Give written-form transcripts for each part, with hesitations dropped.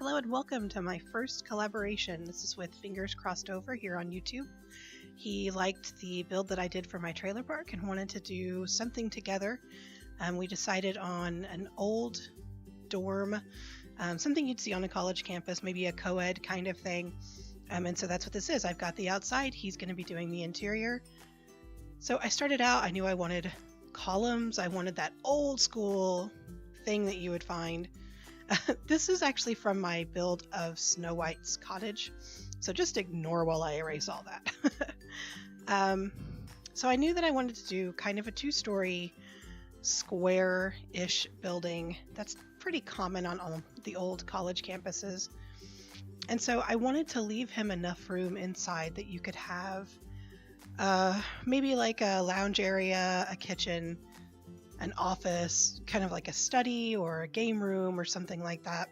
Hello and welcome to my first collaboration. This is with Fingers Crossed Over here on YouTube. He liked the build that I did for my trailer park and wanted to do something together. We decided on an old dorm, something you'd see on a college campus, maybe a co-ed kind of thing. And so that's what this is. I've got the outside, he's going to be doing the interior. So I started out, I knew I wanted columns, I wanted that old school thing that you would find. This is actually from my build of Snow White's cottage, so just ignore while I erase all that. So I knew that I wanted to do kind of a two-story square-ish building that's pretty common on all the old college campuses. And so I wanted to leave him enough room inside that you could have maybe like a lounge area, a kitchen, an office, kind of like a study or a game room or something like that.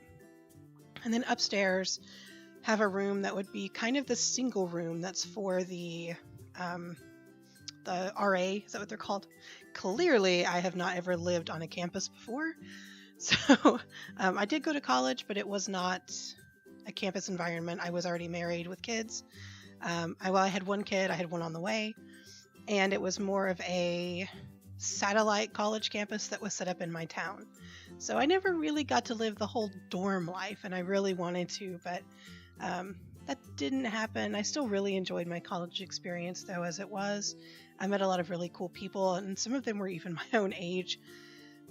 And then upstairs have a room that would be kind of the single room that's for the RA, is that what they're called? Clearly, I have not ever lived on a campus before. So I did go to college, but it was not a campus environment. I was already married with kids. I had one kid, I had one on the way, and it was more of a satellite college campus that was set up in my town. So I never really got to live the whole dorm life, and I really wanted to, but that didn't happen. I still really enjoyed my college experience though, as it was. I met a lot of really cool people, and some of them were even my own age.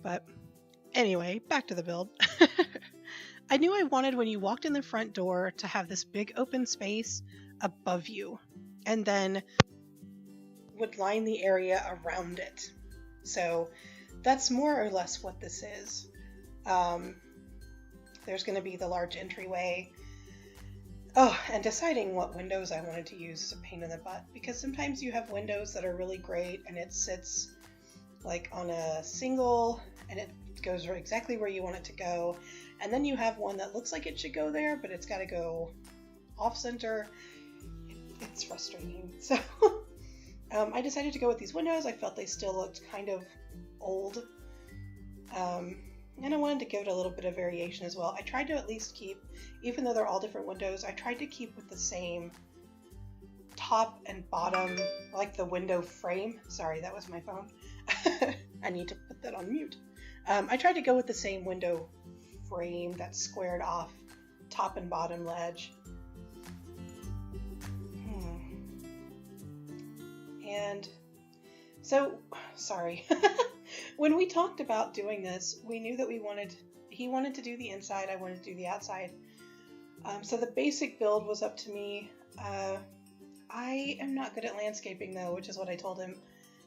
But anyway, back to the build. I knew I wanted, when you walked in the front door, to have this big open space above you, and then would line the area around it. So that's more or less what this is. There's going to be the large entryway. Oh, and deciding what windows I wanted to use is a pain in the butt, because sometimes you have windows that are really great and it sits like on a single and it goes exactly where you want it to go. And then you have one that looks like it should go there, but it's got to go off center. It's frustrating. So I decided to go with these windows. I felt they still looked kind of old. And I wanted to give it a little bit of variation as well. I tried to at least keep, even though they're all different windows, I tried to keep with the same top and bottom, like the window frame. Sorry, that was my phone. I need to put that on mute. I tried to go with the same window frame that's squared off top and bottom ledge. And so, sorry, when we talked about doing this, we knew that he wanted to do the inside, I wanted to do the outside. So the basic build was up to me. I am not good at landscaping though, which is what I told him,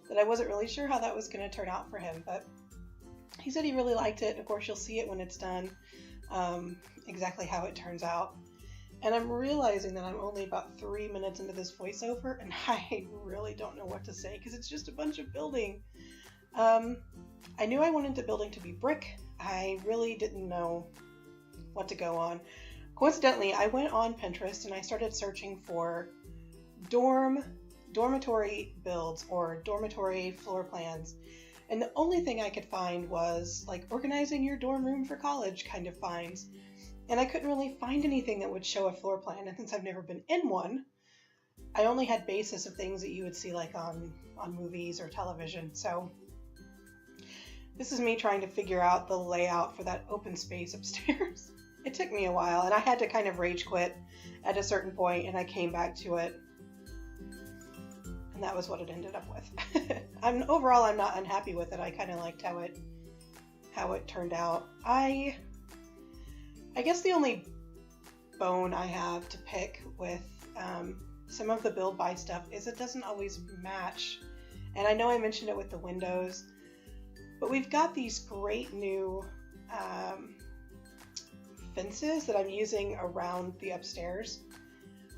that I wasn't really sure how that was going to turn out for him, but he said he really liked it. Of course, you'll see it when it's done, exactly how it turns out. And I'm realizing that I'm only about 3 minutes into this voiceover, and I really don't know what to say, because it's just a bunch of building. I knew I wanted the building to be brick. I really didn't know what to go on. Coincidentally, I went on Pinterest and I started searching for dormitory builds or dormitory floor plans. And the only thing I could find was like organizing your dorm room for college kind of finds. And I couldn't really find anything that would show a floor plan. And since I've never been in one, I only had basis of things that you would see like on movies or television. So this is me trying to figure out the layout for that open space upstairs. It took me a while, and I had to kind of rage quit at a certain point, and I came back to it. And that was what it ended up with. Overall, I'm not unhappy with it. I kind of liked how it turned out. I guess the only bone I have to pick with some of the build by stuff is it doesn't always match. And I know I mentioned it with the windows, but we've got these great new fences that I'm using around the upstairs,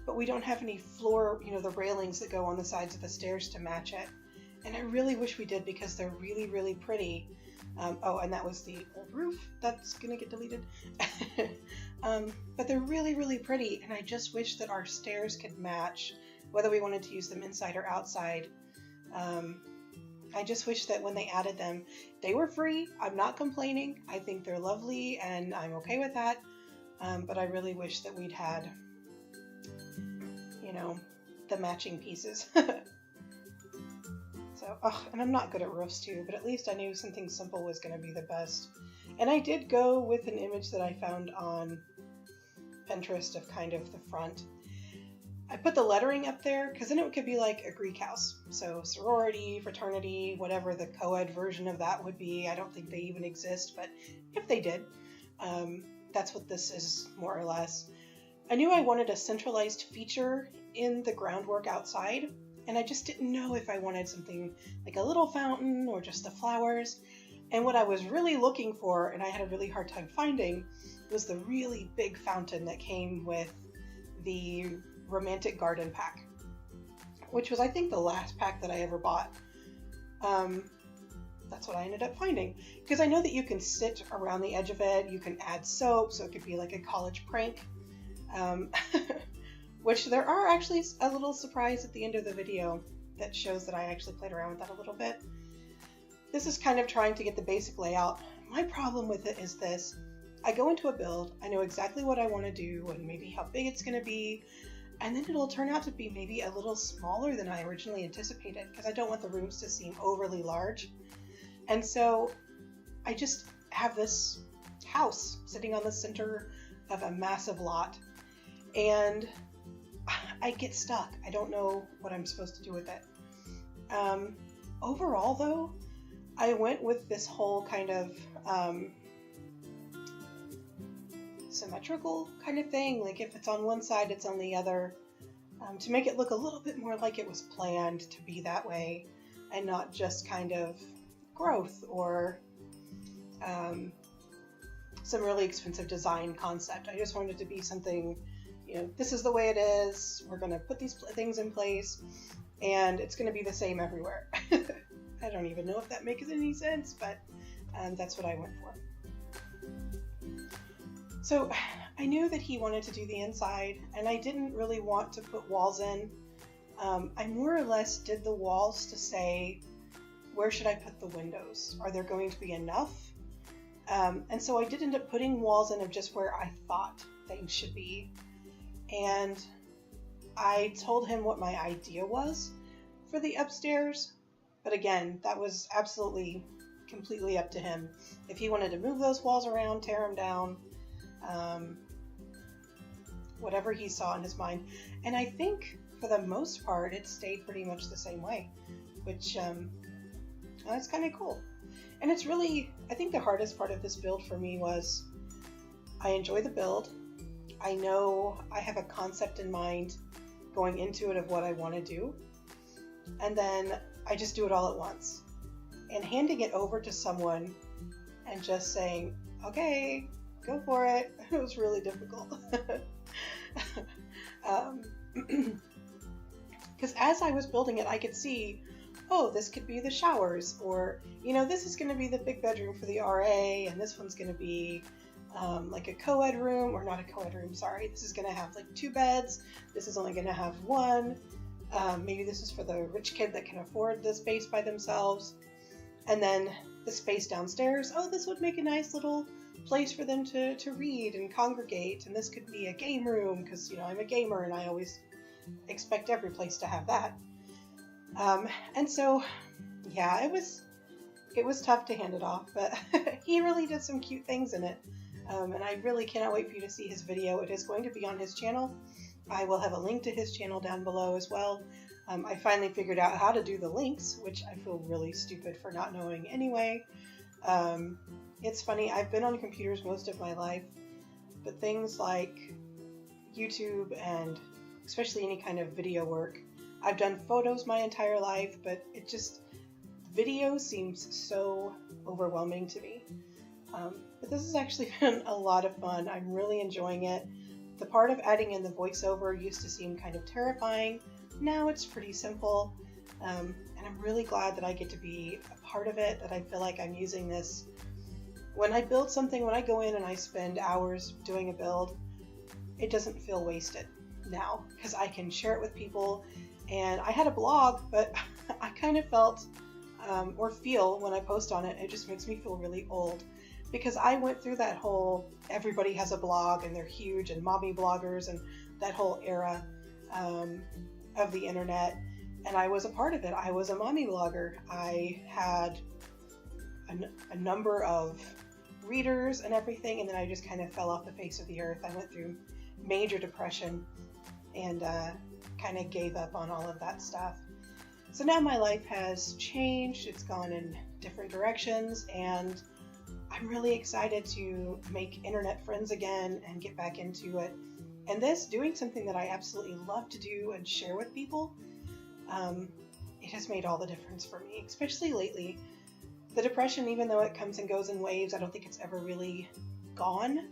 but we don't have any floor, the railings that go on the sides of the stairs to match it. And I really wish we did, because they're really, really pretty. Oh, and that was the old roof. That's gonna get deleted. But they're really, really pretty, and I just wish that our stairs could match, whether we wanted to use them inside or outside. I just wish that when they added them, they were free. I'm not complaining. I think they're lovely, and I'm okay with that. but I really wish that we'd had, you know, the matching pieces. So, and I'm not good at roofs too, but at least I knew something simple was going to be the best. And I did go with an image that I found on Pinterest of kind of the front. I put the lettering up there because then it could be like a Greek house. So sorority, fraternity, whatever the co-ed version of that would be. I don't think they even exist, but if they did, that's what this is more or less. I knew I wanted a centralized feature in the groundwork outside, and I just didn't know if I wanted something like a little fountain or just the flowers. And what I was really looking for, and I had a really hard time finding, was the really big fountain that came with the romantic garden pack, which was, I think, the last pack that I ever bought. That's what I ended up finding, because I know that you can sit around the edge of it, you can add soap, so it could be like a college prank, which there are actually a little surprise at the end of the video that shows that I actually played around with that a little bit. This is kind of trying to get the basic layout. My problem with it is this: I go into a build, I know exactly what I want to do and maybe how big it's going to be, and then it'll turn out to be maybe a little smaller than I originally anticipated, because I don't want the rooms to seem overly large. And so I just have this house sitting on the center of a massive lot, and I get stuck. I don't know what I'm supposed to do with it. Overall, though, I went with this whole kind of symmetrical kind of thing. Like if it's on one side, it's on the other, to make it look a little bit more like it was planned to be that way, and not just kind of growth or some really expensive design concept. I just wanted it to be something, you know, this is the way it is. We're going to put these things in place, and it's going to be the same everywhere. I don't even know if that makes any sense, but that's what I went for. So I knew that he wanted to do the inside, and I didn't really want to put walls in. I more or less did the walls to say, where should I put the windows? Are there going to be enough? And so I did end up putting walls in of just where I thought things should be. And I told him what my idea was for the upstairs. But again, that was absolutely, completely up to him. If he wanted to move those walls around, tear them down, whatever he saw in his mind. And I think for the most part, it stayed pretty much the same way, which that's kind of cool. And it's really, I think the hardest part of this build for me was I enjoy the build. I know I have a concept in mind going into it of what I want to do. And then I just do it all at once. And handing it over to someone and just saying, okay, go for it, it was really difficult. Because as I was building it, I could see, oh, this could be the showers, or, you know, this is going to be the big bedroom for the RA, and this one's going to be like a co-ed room, or not a co-ed room, sorry. This is going to have like 2 beds. This is only going to have 1. Maybe this is for the rich kid that can afford the space by themselves. And then the space downstairs, oh, this would make a nice little place for them to read and congregate. And this could be a game room, because, you know, I'm a gamer and I always expect every place to have that. And so, yeah, it was tough to hand it off, but he really did some cute things in it. And I really cannot wait for you to see his video. It is going to be on his channel. I will have a link to his channel down below as well. I finally figured out how to do the links, which I feel really stupid for not knowing anyway. It's funny, I've been on computers most of my life, but things like YouTube and especially any kind of video work, I've done photos my entire life, but it just, video seems so overwhelming to me. But this has actually been a lot of fun. I'm really enjoying it. The part of adding in the voiceover used to seem kind of terrifying. Now it's pretty simple, and I'm really glad that I get to be a part of it, that I feel like I'm using this. When I build something, when I go in and I spend hours doing a build, it doesn't feel wasted now, because I can share it with people. And I had a blog, but I kind of felt, or feel when I post on it, it just makes me feel really old. because I went through that whole everybody has a blog and they're huge and mommy bloggers and that whole era of the internet, and I was a part of it. I was a mommy blogger. I had a number of readers and everything, and then I just kind of fell off the face of the earth. I went through major depression and kind of gave up on all of that stuff. So now my life has changed. It's gone in different directions, and I'm really excited to make internet friends again and get back into it. And doing something that I absolutely love to do and share with people, it has made all the difference for me, especially lately. The depression, even though it comes and goes in waves, I don't think it's ever really gone.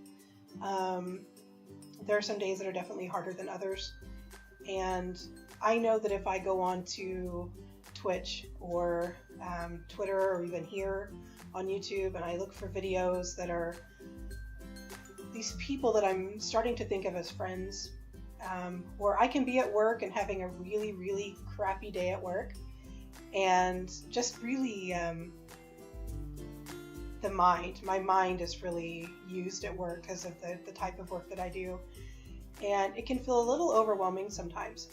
There are some days that are definitely harder than others. And I know that if I go on to Twitch or Twitter or even here on YouTube and I look for videos that are these people that I'm starting to think of as friends, or I can be at work and having a really, really crappy day at work and just really my mind is really used at work because of the type of work that I do, and it can feel a little overwhelming sometimes.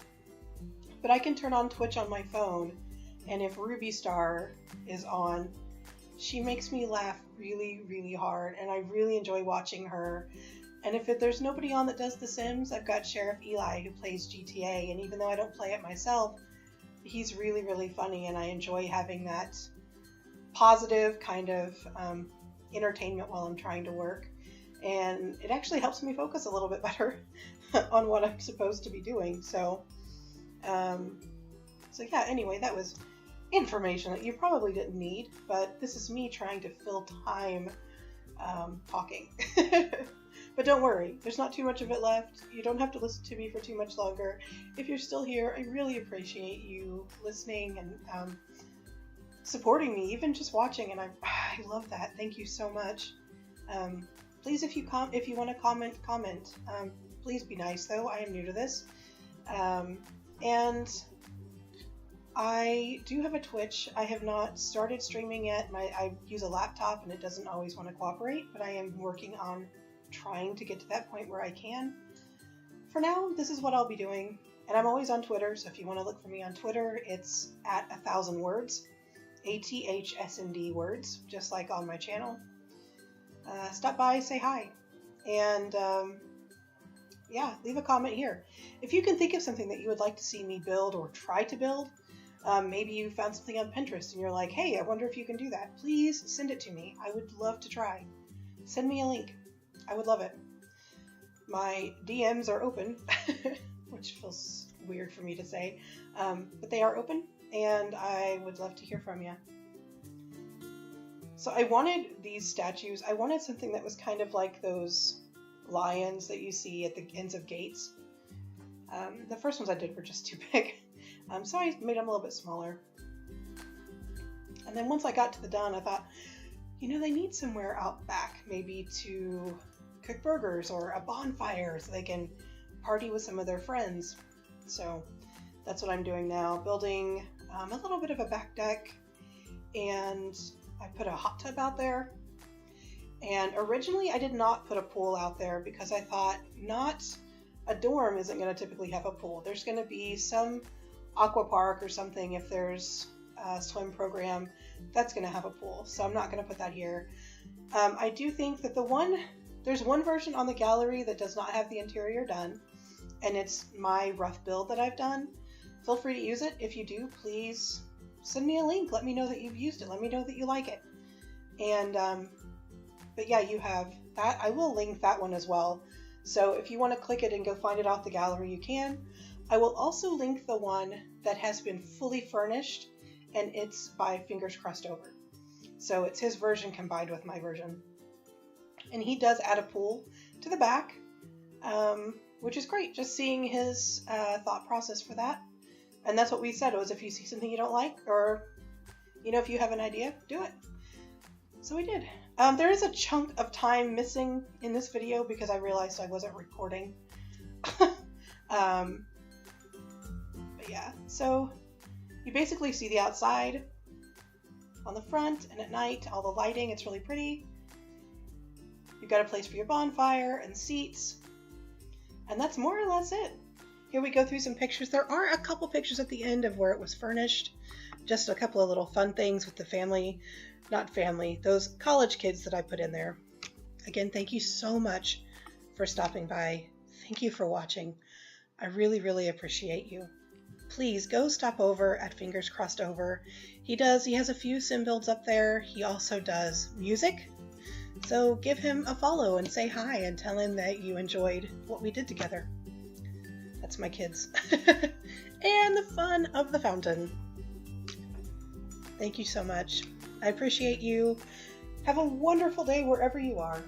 But I can turn on Twitch on my phone, and if Ruby Star is on, she makes me laugh really, really hard, and I really enjoy watching her. And if there's nobody on that does The Sims, I've got Sheriff Eli who plays GTA, and even though I don't play it myself, he's really, really funny, and I enjoy having that positive kind of entertainment while I'm trying to work. And it actually helps me focus a little bit better on what I'm supposed to be doing. So yeah, anyway, that was information that you probably didn't need, but this is me trying to fill time talking. But don't worry, there's not too much of it left. You don't have to listen to me for too much longer. If you're still here, I really appreciate you listening and supporting me, even just watching, and I love that. Thank you so much. Please, if you want to comment. Please be nice, though. I am new to this. And I do have a Twitch. I have not started streaming yet. I use a laptop and it doesn't always want to cooperate, but I am working on trying to get to that point where I can. For now, this is what I'll be doing. And I'm always on Twitter, so if you want to look for me on Twitter, it's at Athsndwords, Athsndwords, just like on my channel. Stop by, say hi, and yeah, leave a comment here. If you can think of something that you would like to see me build or try to build, maybe you found something on Pinterest and you're like, hey, I wonder if you can do that. Please send it to me. I would love to try. Send me a link. I would love it. My DMs are open, which feels weird for me to say, but they are open, and I would love to hear from you. So I wanted these statues. I wanted something that was kind of like those lions that you see at the ends of gates. The first ones I did were just too big, so I made them a little bit smaller. And then once I got to the done, I thought, you know, they need somewhere out back, maybe to cook burgers or a bonfire so they can party with some of their friends. So that's what I'm doing now, building a little bit of a back deck, and I put a hot tub out there. And originally I did not put a pool out there because I thought a dorm isn't going to typically have a pool. There's going to be some aqua park or something if there's a swim program that's going to have a pool. So I'm not going to put that here. I do think that there's one version on the gallery that does not have the interior done, and it's my rough build that I've done. Feel free to use it. If you do, please send me a link. Let me know that you've used it. Let me know that you like it. And but yeah, you have that. I will link that one as well. So if you want to click it and go find it off the gallery, you can. I will also link the one that has been fully furnished, and it's by Fingers Crossed Over. So it's his version combined with my version. And he does add a pool to the back, which is great. Just seeing his thought process for that. And that's what we said, was if you see something you don't like, or, you know, if you have an idea, do it. So we did. There is a chunk of time missing in this video because I realized I wasn't recording. But yeah, so you basically see the outside on the front, and at night, all the lighting, it's really pretty. You've got a place for your bonfire and seats. And that's more or less it. Here we go through some pictures. There are a couple pictures at the end of where it was furnished. Just a couple of little fun things with the family. Not family, those college kids that I put in there. Again, thank you so much for stopping by. Thank you for watching. I really, really appreciate you. Please go stop over at Fingers Crossed Over. He has a few sim builds up there. He also does music. So give him a follow and say hi and tell him that you enjoyed what we did together. That's my kids. And the fun of the fountain. Thank you so much. I appreciate you. Have a wonderful day wherever you are.